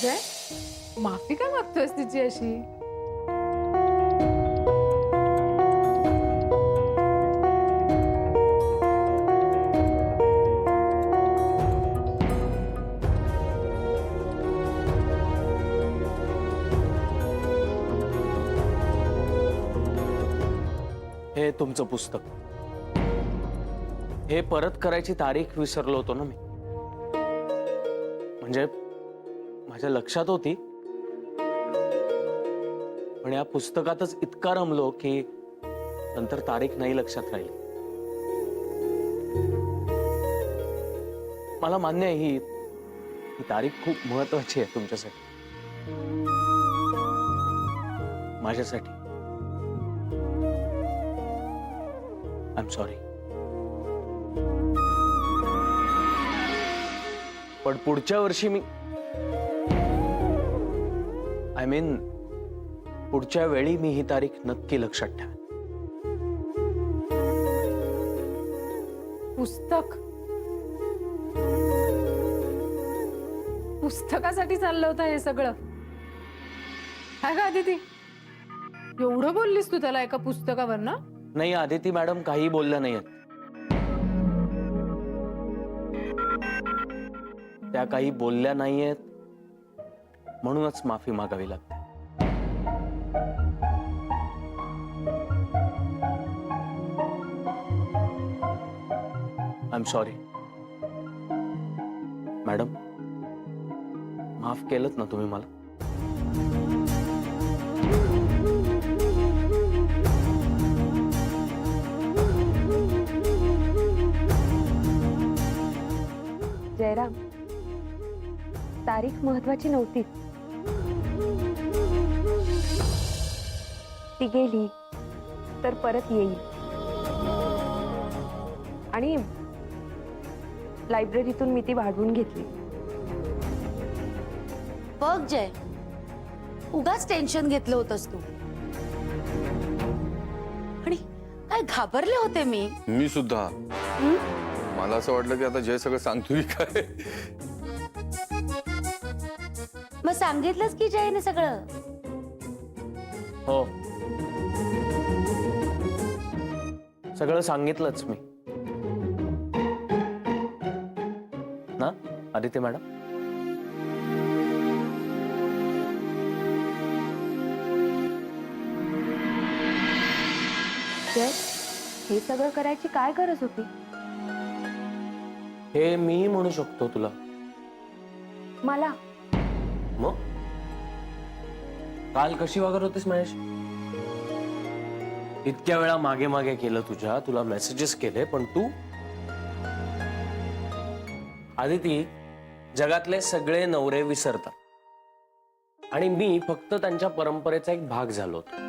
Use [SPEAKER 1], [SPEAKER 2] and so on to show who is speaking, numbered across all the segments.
[SPEAKER 1] जय, माफी का मागतोयस तिची अशी?
[SPEAKER 2] हे तुमचं पुस्तक, हे परत करायची तारीख विसरलो होतो ना मी. म्हणजे माझ्या लक्षात होती, पण या पुस्तकातच इतका रमलो की नंतर तारीख नाही लक्षात राहिली. मला मान्य आहे ही तारीख खूप महत्वाची आहे तुमच्यासाठी, माझ्यासाठी. I am sorry. पण पुढच्या वर्षी मी आय मीन पुढच्या वेळी मी ही तारीख नक्की लक्षात ठेवेन.
[SPEAKER 1] पुस्तक, पुस्तकासाठी चाललं होतं हे सगळं? काय का आदिती, एवढं बोललीस तू त्याला एका पुस्तकावर ना?
[SPEAKER 2] नाही आदिती मॅडम, काही बोलल्या नाहीयेत. त्या काही बोलल्या नाहीयेत म्हणूनच माफी मागावी लागते. I am sorry madam. माफ केलंत ना तुम्ही मला?
[SPEAKER 3] जयराम, तारीख महत्वाची नव्हती. ती गेली तर परत येईल. आणि लायब्ररीतून मी ती वाढवून घेतली.
[SPEAKER 4] बघ जय, उगाच टेन्शन घेतलं होतंस तू. आणि काय घाबरले होते मी.
[SPEAKER 5] मी सुद्धा. मला असं वाटलं की आता जय सगळं सांगतोय काय.
[SPEAKER 4] मग सांगितलंच की जयने सगळं?
[SPEAKER 2] हो, सगळं सांगितलंच मी ना आदित्य मॅडम.
[SPEAKER 3] जय, हे सगळं करायची काय गरज होती?
[SPEAKER 2] हे मी म्हणू शकतो तुला.
[SPEAKER 3] मला
[SPEAKER 2] मग काल कशी वागत होतीस महेश? इतक्या वेळा मागे मागे केलं तुझ्या, तुला मेसेजेस केले, पण तू. आदिती, जगातले सगळे नवरे विसरतात आणि मी फक्त त्यांच्या परंपरेचा एक भाग झालो होतो.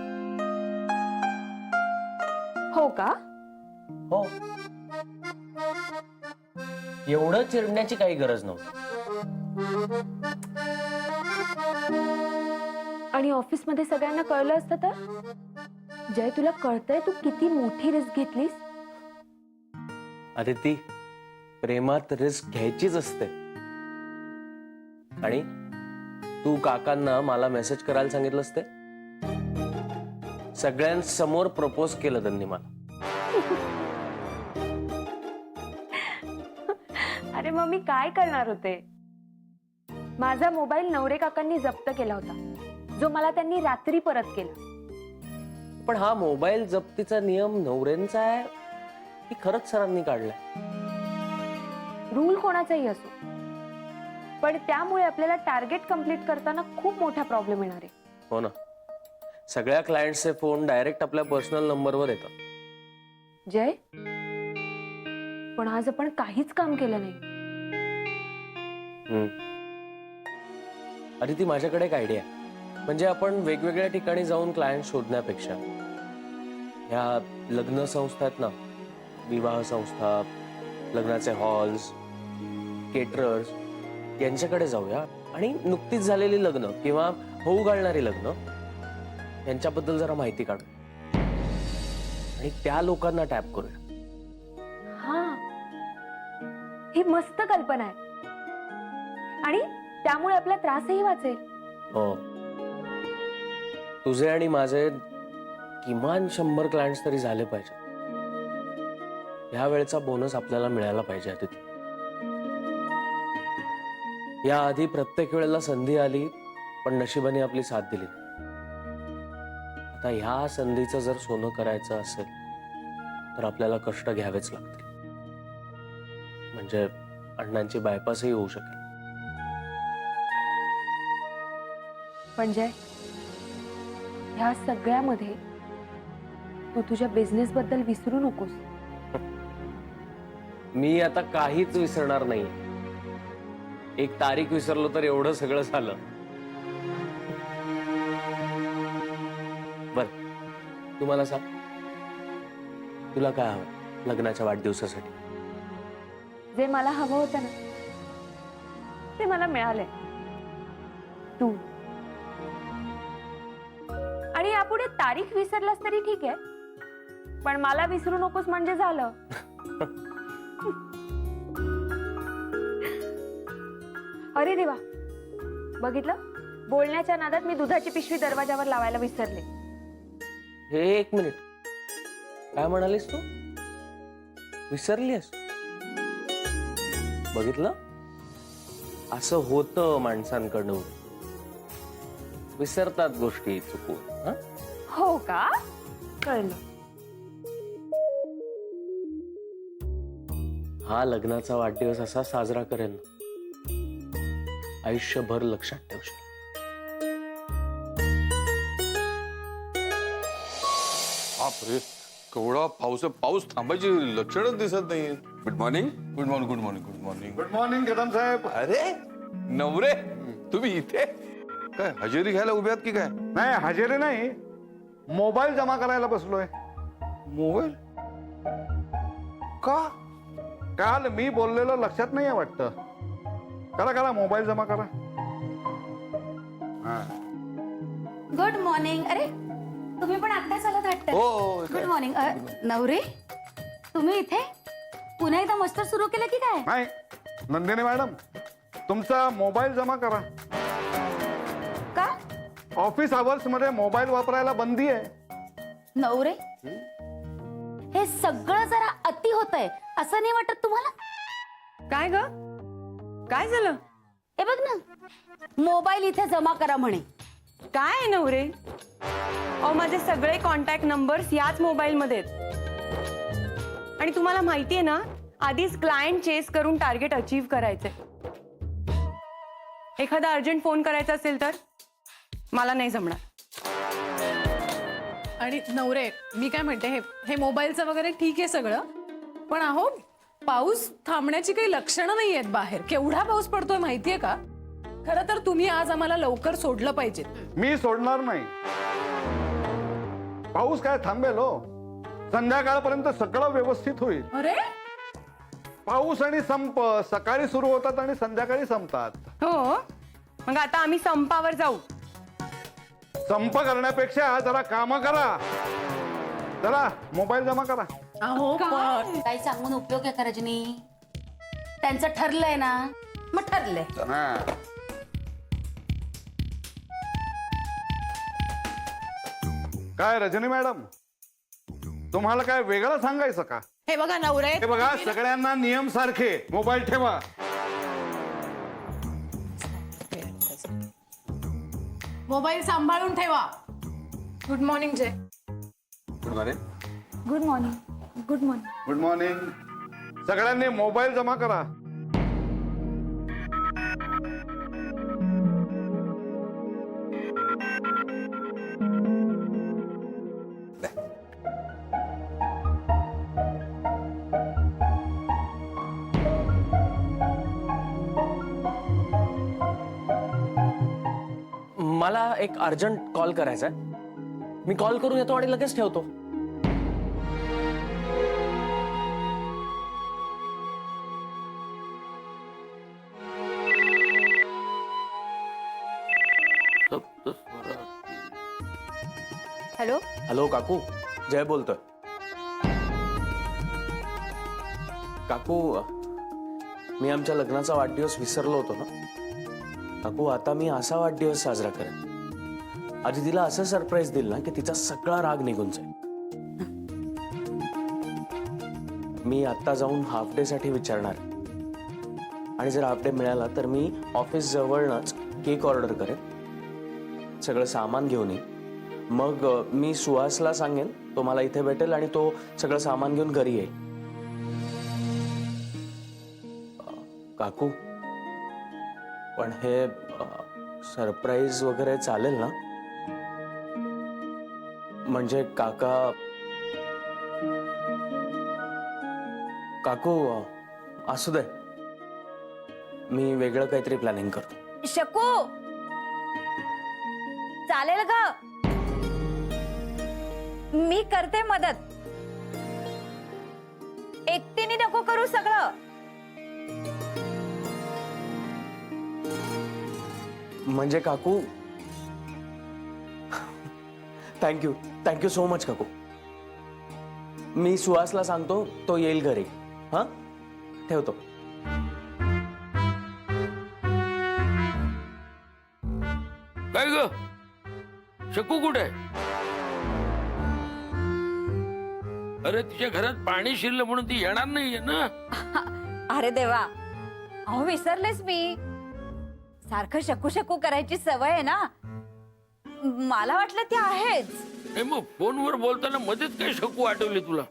[SPEAKER 3] हो का?
[SPEAKER 2] हो, एवढं चिरण्याची काही गरज नव्हती.
[SPEAKER 3] आणि ऑफिसमध्ये सगळ्यांना कळलं असतं तर? जय, तुला कळतंय तू किती मोठी रिस्क घेतलीस?
[SPEAKER 2] आदिती, प्रेमात रिस्क घ्यायचीच असते. आणि तू काकांना मला मेसेज करायला सांगितलंस ते? सगळ्यांसमोर प्रपोज केलं त्यांनी मला.
[SPEAKER 3] अरे मग मी काय करणार होते? माझा मोबाईल नवरे काकांनी जप्त केला होता, जो मला त्यांनी रात्री परत केला.
[SPEAKER 2] पण हा मोबाईल जप्तीचा नियम नवऱ्यांचा आहे की खरंच सरांनी काढलाय?
[SPEAKER 3] रूल कोणाचाही असो, पण त्यामुळे आपल्याला टार्गेट कंप्लीट करताना खूप मोठा प्रॉब्लेम येणार आहे.
[SPEAKER 2] हो ना, सगळ्या क्लायंटचे फोन डायरेक्ट आपल्या पर्सनल नंबरवर येतात.
[SPEAKER 3] जय, पण आज आपण काहीच काम केलं नाही.
[SPEAKER 2] आदिती, माझ्याकडे एक आयडिया आहे. म्हणजे आपण वेगवेगळ्या ठिकाणी जाऊन क्लायंट शोधण्यापेक्षा ह्या लग्न संस्था आहेत ना, विवाह संस्था, लग्नाचे हॉल्स, केटरर्स, यांच्याकडे जाऊया आणि नुकतीच झालेली लग्न किंवा होऊ घालणारी लग्न यांच्याबद्दल जरा माहिती काढू आणि त्या लोकांना टॅप करूया.
[SPEAKER 3] हा, ही मस्त कल्पना आहे. आणि त्यामुळे आपला त्रासही वाचेल.
[SPEAKER 2] हो, तुझे आणि माझे किमान 100 क्लायंट्स तरी झाले पाहिजे. ह्या वेळेचा बोनस आपल्याला मिळायला पाहिजे अदिती. या आधी प्रत्येक वेळेला संधी आली पण नशिबाने आपली साथ दिली नाही. आता ह्या संधीचं जर सोनं करायचं असेल तर आपल्याला कष्ट घ्यावेच लागतील. म्हणजे अण्णांची बायपासही होऊ शकेल.
[SPEAKER 3] पण जय, ह्या सगळ्यामध्ये तू तुझ्या बिझनेस बद्दल विसरू नकोस.
[SPEAKER 2] मी आता काहीच विसरणार नाही. एक तारीख विसरलो तर एवढं सगळं झालं. बर, तू मला सांग, तुला काय हवं लग्नाच्या वाढदिवसासाठी?
[SPEAKER 3] जे मला हवं होतं ना ते मला मिळालंय. तू. आणि यापुढे तारीख विसरलास तरी ठीक आहे, पण मला विसरू नकोस म्हणजे झालं. अरे देवा, बघितलं, बोलण्याच्या नादात मी दुधाची पिशवी दरवाजावर लावायला विसरले.
[SPEAKER 2] हे एक मिनिट, काय म्हणालीस तू? विसरलीस? बघितलं, असं होतं माणसांकडून. विसरतात गोष्टी चुकून. हं?
[SPEAKER 3] हो का? कळलं.
[SPEAKER 2] हा लग्नाचा वाढदिवस असा साजरा करेन, आयुष्यभर लक्षात ठेवशील.
[SPEAKER 5] बापरे, केवढा पाऊस आहे. पाऊस थांबायची लक्षणच दिसत नाही. Good morning. Good morning. Good morning. Good morning.
[SPEAKER 6] Good morning Kadam साहेब.
[SPEAKER 5] अरे नवरे, तुम्ही इथे काय हजेरी घ्यायला उभे आहात की काय?
[SPEAKER 6] नाही, हजेरी नाही, मोबाईल जमा करायला बसलोय.
[SPEAKER 5] मोबाईल का?
[SPEAKER 6] काल मी बोललेलं लक्षात नाही आहे वाटतं. करा करा, मोबाईल जमा करा. हा.
[SPEAKER 4] Good morning. अरे तुम्ही पण आत्ताच आलात वाटतं.
[SPEAKER 5] हो.
[SPEAKER 4] Good morning. नवरे, तुम्ही इथे पुन्हा एकदा मस्तर सुरू केलं की काय?
[SPEAKER 6] नाही, नंदिनी मॅडम, तुमचा मोबाईल जमा करा.
[SPEAKER 4] का?
[SPEAKER 6] ऑफिस आवर्स मध्ये मोबाईल वापरायला बंदी आहे.
[SPEAKER 4] नवरे, हे सगळं जरा अति होतंय, असं नाही वाटत तुम्हाला?
[SPEAKER 3] काय ग? काय झालं?
[SPEAKER 4] हे बघ ना, मोबाईल इथे जमा करा म्हणे.
[SPEAKER 3] काय आहे नवरे? अहो, माझे सगळे कॉन्टॅक्ट नंबर्स याच मोबाईल मध्ये आहेत. आणि तुम्हाला माहितीये ना, आधीच क्लायंट चेस करून टार्गेट अचीव्ह करायचे. एखादा अर्जंट फोन करायचा असेल तर मला नाही जमणार.
[SPEAKER 1] आणि नवरे, मी काय म्हणते, हे मोबाईलचं वगैरे ठीक आहे सगळं, पण अहो पाऊस थांबण्याची काही लक्षणं नाही आहेत बाहेर. केवढा पाऊस पडतोय माहितीये का? खरं तर तुम्ही आज आम्हाला लवकर सोडलं पाहिजे.
[SPEAKER 6] मी सोडणार नाही. पाऊस काय थांबेल हो? संध्याकाळपर्यंत सगळं व्यवस्थित होईल.
[SPEAKER 1] अरे
[SPEAKER 6] पाऊस आणि संप सकाळी सुरू होतात आणि संध्याकाळी संपतात.
[SPEAKER 3] हो, मग आता आम्ही संपावर जाऊ.
[SPEAKER 6] संप करण्यापेक्षा जरा काम करा. जरा मोबाईल जमा करा.
[SPEAKER 1] अहो पण
[SPEAKER 4] काही सांगून उपयोग आहे का रजनी? त्यांचं ठरलंय ना, मग ठरलंय.
[SPEAKER 6] हा. काय रजनी मॅडम, तुम्हाला काय वेगळं सांगायचं का?
[SPEAKER 1] हे बघा नवरे,
[SPEAKER 6] हे बघा, सगळ्यांना नियम सारखे. मोबाईल ठेवा.
[SPEAKER 1] मोबाईल सांभाळून ठेवा. Good morning Jay.
[SPEAKER 5] Good morning.
[SPEAKER 3] Good morning. Good morning.
[SPEAKER 6] Good morning. सगळ्यांनी मोबाईल जमा करा.
[SPEAKER 2] मला एक अर्जंट कॉल करायचा आहे. मी कॉल करून येतो आणि लगेच ठेवतो.
[SPEAKER 3] हॅलो.
[SPEAKER 2] हॅलो काकू, जय बोलतोय. काकू, मी आमच्या लग्नाचा वाढदिवस विसरलो होतो ना. काकू आता मी असा वाढदिवस साजरा करेन, आधी तिला असं सरप्राईज दिलं ना की तिचा सगळा राग निघून जाईल. मी आता जाऊन हाफ डे साठी विचारणार आणि जर हाफ डे मिळाला तर मी ऑफिस जवळच केक ऑर्डर करेन, सगळं सामान घेऊन येईन. मग मी सुहासला सांगेन तो मला इथे भेटेल आणि तो सगळं सामान घेऊन घरी येईल. काकू पण हे सरप्राईज वगैरे चालेल ना? म्हणजे काका काकू असू दे, मी वेगळं काहीतरी प्लॅनिंग करतो.
[SPEAKER 4] शकू चालेल ग, मी करते मदत. एकटीने नको करू सगळं.
[SPEAKER 2] म्हणजे काकू थँक्यू सो मच काकू. मी सुहासला सांगतो, तो येईल घरी. हा ठेवतो.
[SPEAKER 7] काय ग शकू कुठे? अरे तिच्या घरात पाणी शिरलं म्हणून ती येणार नाहीये ना?
[SPEAKER 4] अरे देवा, अहो विसरलेच मी. सारखं शकू शकू करायची सवय आहे ना, मला वाटलं ती आहेच.
[SPEAKER 7] ए मग फोनवर बोलताना मध्येच काय शकू आठवली तुला?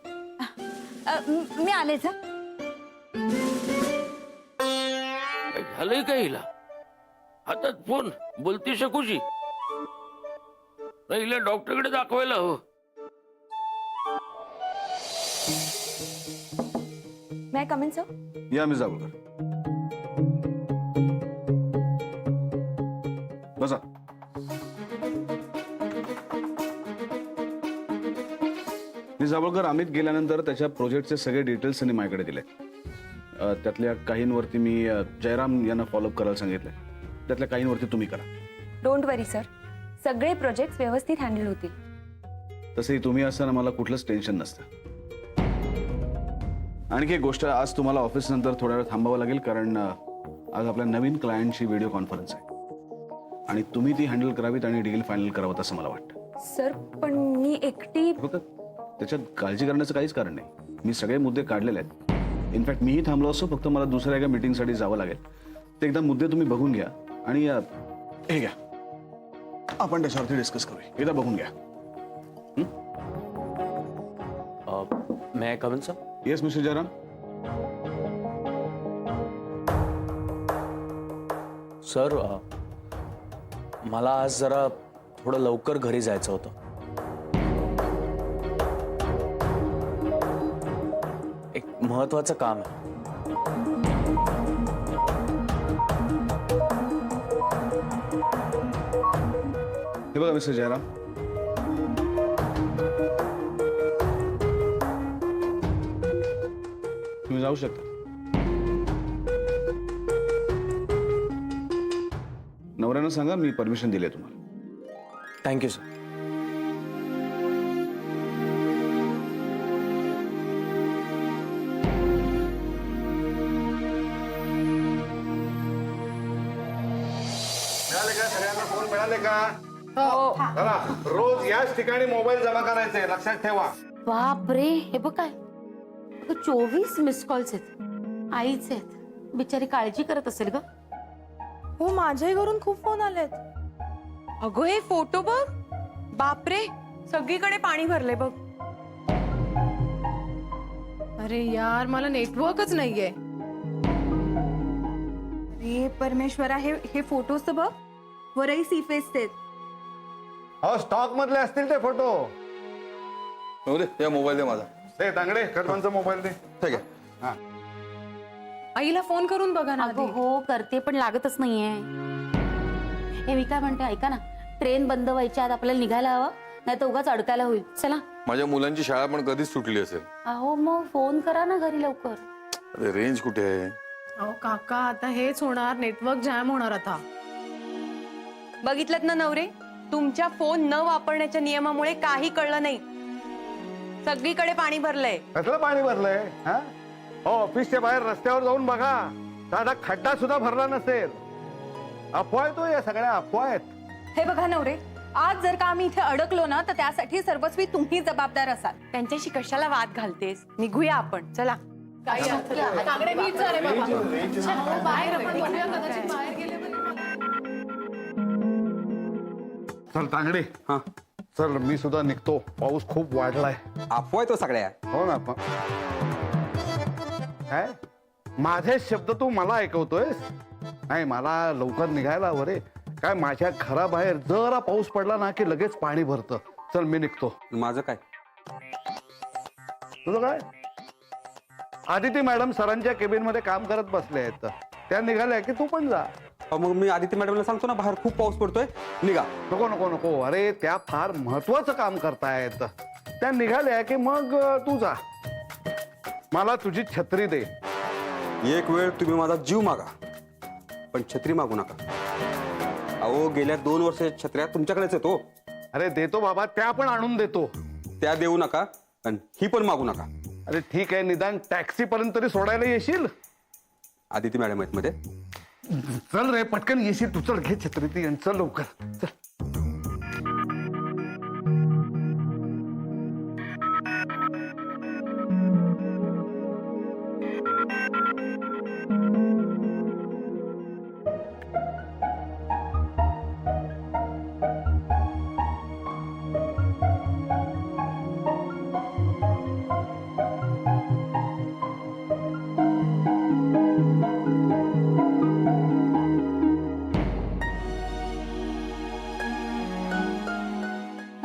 [SPEAKER 4] मी आलेच.
[SPEAKER 7] काय झालंय का हिला? हातात फोन, बोलती शकूशी. नाही हिला डॉक्टरकडे दाखवायला हवं.
[SPEAKER 3] मॅ कमेन सर?
[SPEAKER 6] या मी जाबळकर. बसा. मी जाबळकर, अमित गेल्यानंतर त्याच्या प्रोजेक्टचे सगळे डिटेल्स त्यांनी माझ्याकडे दिले. त्यातल्या काहींवरती मी जयराम यांना फॉलोअप करायला सांगितलंय, त्यातल्या काहींवरती तुम्ही करा.
[SPEAKER 3] डोंट वरी सर, सगळे प्रोजेक्ट व्यवस्थित हँडल होतील.
[SPEAKER 6] तसंही तुम्ही असताना मला कुठलंच टेन्शन नसतं. आणखी एक गोष्ट, आज तुम्हाला ऑफिस नंतर थोडा वेळ थांबावं लागेल, कारण आज आपल्या नवीन क्लायंटची व्हिडिओ कॉन्फरन्स आहे आणि तुम्ही ती हँडल करावीत आणि डील फायनल करावं असं मला वाटतं.
[SPEAKER 3] सर पण मी एकटी.
[SPEAKER 6] बघा, त्याच्यात काळजी करण्याचं काहीच कारण नाही. मी सगळे मुद्दे काढलेले आहेत. इनफॅक्ट मीही थांबलो असतो, फक्त मला दुसऱ्या एका मीटिंगसाठी जावं लागेल. ते एकदा मुद्दे तुम्ही बघून घ्या आणि हे घ्या, आपण त्याच्यावरती डिस्कस करूया. एकदा बघून घ्या.
[SPEAKER 2] May I come in sir?
[SPEAKER 6] Yes mister Jairam.
[SPEAKER 2] Sir मला आज जरा थोडं लवकर घरी जायचं होतं. एक महत्वाचं काम आहे.
[SPEAKER 6] हे बघा मिस्टर जयराम, तुम्ही जाऊ शकता. नवऱ्यानं सांगा मी परमिशन दिली तुम्हाला.
[SPEAKER 2] Thank you sir.
[SPEAKER 6] मिळाले का सगळ्यांना? फोन मिळाले का? चला, रोज याच ठिकाणी मोबाईल जमा करायचे, लक्षात ठेवा.
[SPEAKER 4] बाप रे, हे बघ काय 24 मिस कॉल्स आहेत. आईच आहेत, बिचारी काळजी करत असेल ग.
[SPEAKER 3] हो, माझ्याही घरून खूप फोन आलेत. अगं हे फोटो बघ, बापरे, सगळीकडे पाणी भरले बघ.
[SPEAKER 1] अरे यार, मला नेटवर्कच नाहीये.
[SPEAKER 3] हे परमेश्वरा, हे फोटोज तर बघ, वरही सी फेस आहेत.
[SPEAKER 6] हो, स्टॉक मधले असतील ते फोटो.
[SPEAKER 5] या मोबाईल दे माझा.
[SPEAKER 6] ते दांगडे कदमांचा मोबाईल दे.
[SPEAKER 5] ठीक आहे.
[SPEAKER 1] आईला फोन करून बघा ना
[SPEAKER 4] अगं
[SPEAKER 1] आधी.
[SPEAKER 4] हो करते, पण लागतच नाहीये. हे मी काय म्हणते, ऐका ना, ट्रेन बंद व्हायच्या आत आपल्याला निघायला हवं, नाही तर उगाच अडकायला होईल. चला.
[SPEAKER 5] माझ्या मुलांची शाळा पण कधीच सुटली असेल.
[SPEAKER 4] अहो मग फोन करा ना घरी लवकर.
[SPEAKER 5] अरे रेंज कुठे आहे?
[SPEAKER 1] अहो काका, आता हेच होणार, नेटवर्क जॅम होणार आता.
[SPEAKER 3] बघितलत ना नवरे, तुमच्या फोन न वापरण्याच्या नियमामुळे काही कळलं नाही. सगळीकडे पाणी भरलंय.
[SPEAKER 6] कसलं पाणी भरलंय? हा? हो, ऑफिसच्या बाहेर रस्त्यावर जाऊन बघा, साधा खड्डा सुद्धा भरला नसेल. अफवा आहे तो, या सगळ्या अफवा आहेत.
[SPEAKER 4] हे बघा नवरे, आज जर का आम्ही इथे अडकलो ना तर त्यासाठी सर्वस्वी तुम्ही जबाबदार असाल.
[SPEAKER 3] त्यांच्याशी कशाला वाद घालतेस? निघूया आपण, चला.
[SPEAKER 1] काही अर्थ नाही. तांगडे नीट जा रे बाबा. चल, बाहेर आपण बघूया, कदाचित बाहेर गेले म्हणजे.
[SPEAKER 6] चल तांगडे,
[SPEAKER 5] हा
[SPEAKER 6] चल मी सुद्धा निघतो, पाऊस खूप वाढलाय.
[SPEAKER 5] अफवा आहे तो सगळ्या.
[SPEAKER 6] हो ना. काय माझे शब्द तू मला ऐकवतोयस? नाही, मला लवकर निघायला हवं रे. काय माझ्या घराबाहेर जरा पाऊस पडला ना की लगेच पाणी भरतं. चल मी निघतो.
[SPEAKER 5] माझं काय?
[SPEAKER 6] तुझं काय? आदिती मॅडम सरांच्या केबिन मध्ये काम करत बसले आहेत, त्या निघाल्या की तू पण जा.
[SPEAKER 5] मग मी आदिती मॅडमला सांगतो ना, बाहेर खूप पाऊस पडतोय, निघा.
[SPEAKER 6] नको नको नको, अरे त्या फार महत्वाचं काम करतायत, त्या निघाल्या की मग तू जा. मला तुझी छत्री दे.
[SPEAKER 5] एक वेळ तुम्ही माझा जीव मागा, पण छत्री मागू नका. अहो, गेल्या 2 वर्ष छत्र्या तुमच्याकडेच येतो.
[SPEAKER 6] अरे देतो बाबा, त्या पण आणून देतो.
[SPEAKER 5] त्या देऊ नका आणि ही पण मागू नका.
[SPEAKER 6] अरे ठीक आहे, निदान टॅक्सी पर्यंत तरी सोडायला येशील?
[SPEAKER 5] आदिती मॅडम आहेत मध्ये.
[SPEAKER 6] चल रे, पटकन येशील तू. चल घे छत्री ती आणि चल लवकर, चल.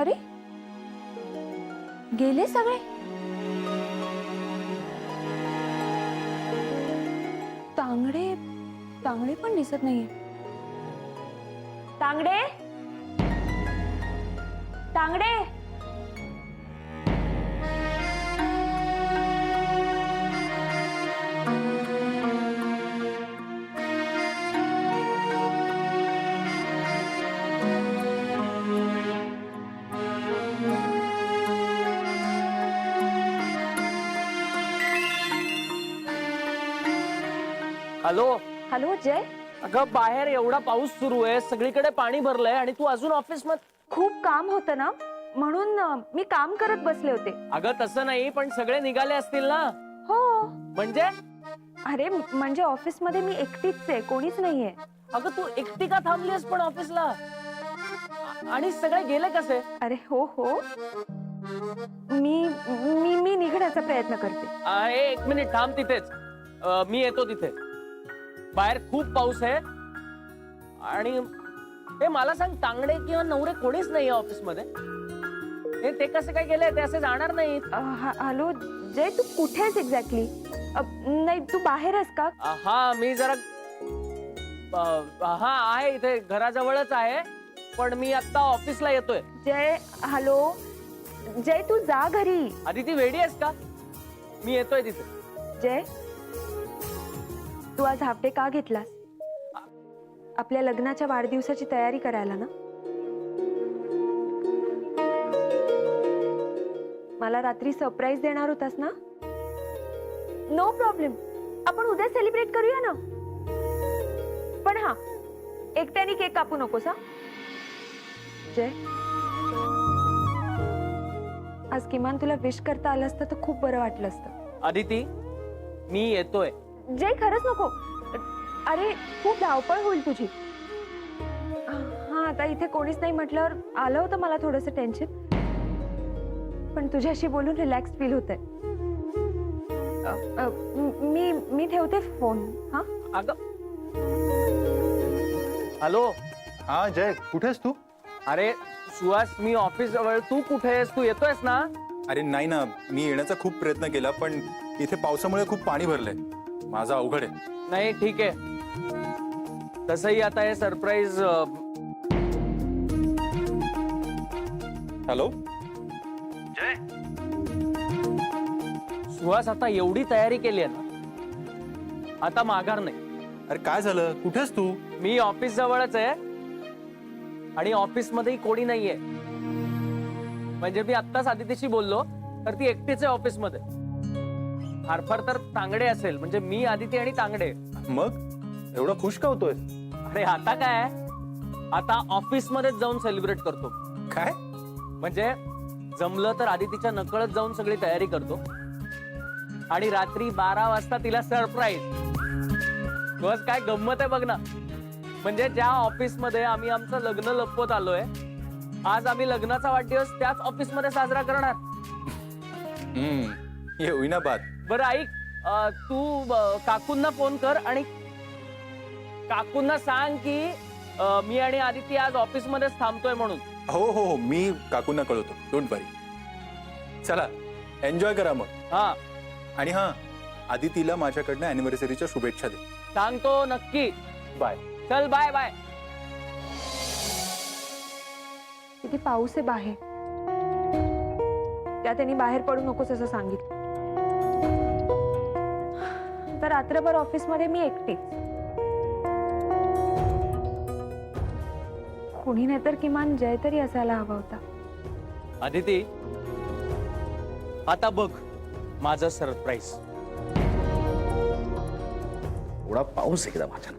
[SPEAKER 4] अरे गेले सगळे. तांगडे तांगडे पण दिसत नाहीये. तांगडे तांगडे
[SPEAKER 2] हॅलो.
[SPEAKER 4] हॅलो जय.
[SPEAKER 2] अगं बाहेर एवढा पाऊस सुरू आहे, सगळीकडे पाणी भरलंय आणि तू अजून ऑफिस मध्ये.
[SPEAKER 3] खूप काम होतं ना, म्हणून मी काम करत बसले होते.
[SPEAKER 2] अगं तसं नाही, पण सगळे निघाले असतील ना.
[SPEAKER 3] हो.
[SPEAKER 2] म्हणजे?
[SPEAKER 3] अरे म्हणजे ऑफिस मध्ये मी एकटीच आहे, कोणीच नाहीये.
[SPEAKER 2] अगं तू एकटी का थांबलीस पण ऑफिसला? आणि सगळे गेले कसे?
[SPEAKER 3] अरे हो हो, मी मी मी निघण्याचा प्रयत्न करते.
[SPEAKER 2] एक मिनिट थांब तिथेच. मी येतो तिथे. बाहेर खूप पाऊस आहे आणि ते मला सांग, तांगडे किंवा नवरे कोणीच नाही ऑफिस मध्ये. ते कसे काय गेले? ते असे जाणार नाहीत.
[SPEAKER 3] हॅलो जय, तू कुठे आहेस एक्झॅक्टली? नाही, तू बाहेर आहेस का?
[SPEAKER 2] हा मी जरा हा आहे इथे घराजवळच आहे, पण मी आता ऑफिसला येतोय.
[SPEAKER 3] जय हॅलो जय, तू जा घरी.
[SPEAKER 2] आदिती वेडी आहेस का? मी येतोय तिथे.
[SPEAKER 3] जय, तू आज हाफ डे का घेतलास? आपल्या लग्नाच्या वाढदिवसाची तयारी करायला ना? मला रात्री सरप्राईज देणार होतास ना? नो प्रॉब्लेम, आपण उद्या सेलिब्रेट करूया ना. पण हा, एकट्याने केक कापू नकोस हा. जय, आज किमान तुला विश करता आलं असतं तर खूप बरं वाटलं असतं.
[SPEAKER 2] आदिती मी येतोय.
[SPEAKER 3] जय खरंच नको. अरे खूप धावपळ होईल तुझी. हा, आता इथे कोणीच नाही म्हटल्यावर आलं होतं मला थोडंसं टेन्शन, पण तुझ्याशी बोलून रिलॅक्स फील होतंय. मी ठेवते फोन. हा
[SPEAKER 2] अगं हॅलो.
[SPEAKER 8] हा जय, कुठेस तू?
[SPEAKER 2] अरे सुहास, मी ऑफिस जवळ. तू कुठे आहेस? तू येतोयस ना?
[SPEAKER 8] अरे नाही ना, मी येण्याचा खूप प्रयत्न केला, पण इथे पावसामुळे खूप पाणी भरलंय. माझा अवघड आहे.
[SPEAKER 2] नाही ठीक आहे. तसंही आता हे सरप्राईज.
[SPEAKER 8] हॅलो
[SPEAKER 2] जय. सुहास, आता एवढी तयारी केली आहे ना, आता माघार नाही.
[SPEAKER 8] अरे काय झालं? कुठेस तू?
[SPEAKER 2] मी ऑफिस जवळच आहे आणि ऑफिस मध्येही कोणी नाहीये. म्हणजे मी आत्ताच आदितीशी बोललो तर ती एकटीच आहे ऑफिस मध्ये. फार फार तर तांगडे असेल, म्हणजे मी, आदिती आणि तांगडे.
[SPEAKER 8] मग एवढा खुश का होतोय?
[SPEAKER 2] अरे आता काय, आता ऑफिस मध्येच जाऊन सेलिब्रेट करतो.
[SPEAKER 8] काय?
[SPEAKER 2] म्हणजे जमलं तर आधी तिच्या नकळत जाऊन सगळी तयारी करतो आणि रात्री 12 वाजता तिला सरप्राईज. बस काय गंमत आहे बघ ना. म्हणजे ज्या ऑफिस मध्ये आम्ही आमचं लग्न लपवत आलोय, आज आम्ही लग्नाचा वाढदिवस त्याच ऑफिस मध्ये साजरा करणार.
[SPEAKER 8] ये होईना बात.
[SPEAKER 2] बरं ऐक, तू काकूंना फोन कर आणि काकूंना सांग की मी आणि आदिती आज ऑफिस मध्येच थांबतोय म्हणून.
[SPEAKER 8] हो हो हो, मी काकूंना कळवतो, डोंट वरी. चला एन्जॉय करा मग.
[SPEAKER 2] हा
[SPEAKER 8] आणि हा, आदितीला माझ्याकडनं अॅनिव्हर्सरीच्या शुभेच्छा दे.
[SPEAKER 2] सांगतो नक्की.
[SPEAKER 8] बाय.
[SPEAKER 2] चल बाय बाय.
[SPEAKER 3] किती पाऊस आहे बाहेर. त्या त्यांनी बाहेर पडू नकोस असं सांगितलं. तर रात्रभर ऑफिसमध्ये मी एकटीच. कुणी नाही तर किमान जय तरी असायला हवा होता.
[SPEAKER 2] आदिती, आता बघ माझं सरप्राईज.
[SPEAKER 6] थोडा पाऊस एकदा माझ्या